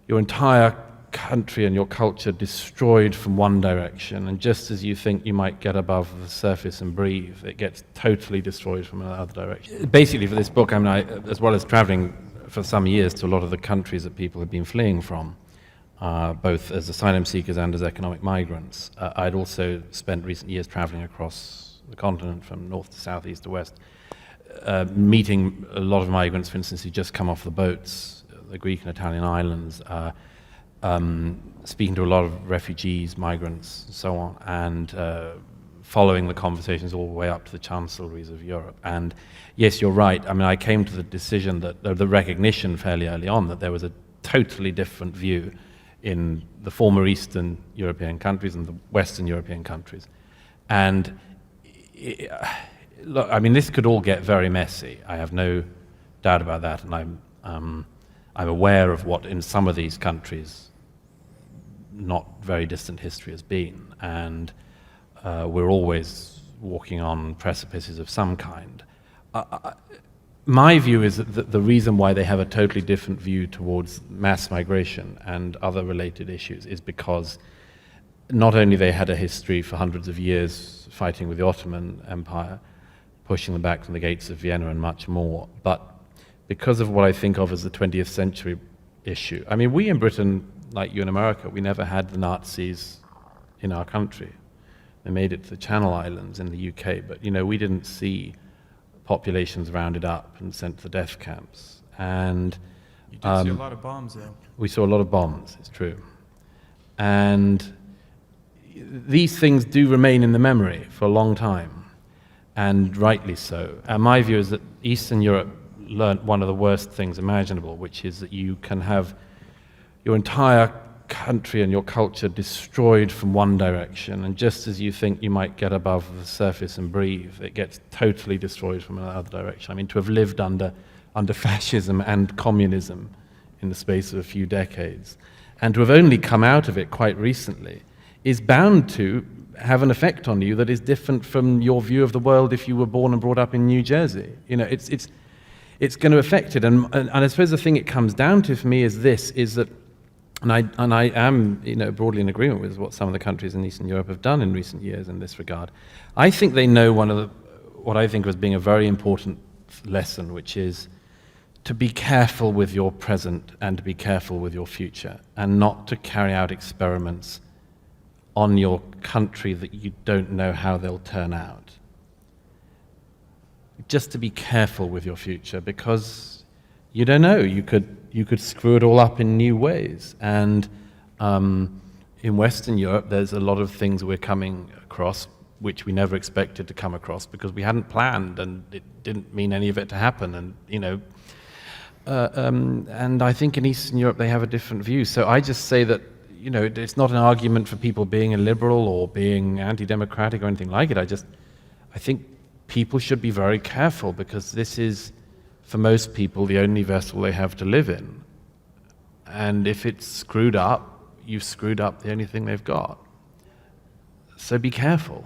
your entire country and your culture destroyed from one direction, and just as you think you might get above the surface and breathe, it gets totally destroyed from another direction. Basically, for this book, as well as traveling for some years to a lot of the countries that people had been fleeing from, both as asylum seekers and as economic migrants, I'd also spent recent years traveling across the continent from north to south, east to west, meeting a lot of migrants, for instance, who just come off the boats, the Greek and Italian islands, speaking to a lot of refugees, migrants, and so on, and following the conversations all the way up to the chancelleries of Europe. And yes, you're right. I mean, I came to the decision that the recognition fairly early on that there was a totally different view in the former Eastern European countries and the Western European countries. And look, I mean, this could all get very messy. I have no doubt about that, and I'm aware of what in some of these countries not very distant history has been, and we're always walking on precipices of some kind. My view is that the reason why they have a totally different view towards mass migration and other related issues is because not only they had a history for hundreds of years fighting with the Ottoman Empire, pushing them back from the gates of Vienna and much more, but because of what I think of as the 20th century issue. I mean, we in Britain, like you in America, we never had the Nazis in our country. They made it to the Channel Islands in the UK, but we didn't see populations rounded up and sent to the death camps. And you did see a lot of bombs, though. We saw a lot of bombs, it's true. And these things do remain in the memory for a long time, and rightly so. And my view is that Eastern Europe learnt one of the worst things imaginable, which is that you can have your entire country and your culture destroyed from one direction, and just as you think you might get above the surface and breathe, it gets totally destroyed from another direction. I mean, to have lived under fascism and communism in the space of a few decades, and to have only come out of it quite recently, is bound to have an effect on you that is different from your view of the world if you were born and brought up in New Jersey. It's going to affect it, and I suppose the thing it comes down to for me is this: is that, and I am broadly in agreement with what some of the countries in Eastern Europe have done in recent years in this regard. I think they know what I think was being a very important lesson, which is to be careful with your present and to be careful with your future, and not to carry out experiments on your country that you don't know how they'll turn out. Just to be careful with your future, because you don't know. You could screw it all up in new ways. And in Western Europe, there's a lot of things we're coming across which we never expected to come across because we hadn't planned, and it didn't mean any of it to happen. And I think in Eastern Europe they have a different view. So I just say that it's not an argument for people being illiberal or being anti-democratic or anything like it. I think people should be very careful, because this is, for most people, the only vessel they have to live in. And if it's screwed up, you've screwed up the only thing they've got. So be careful.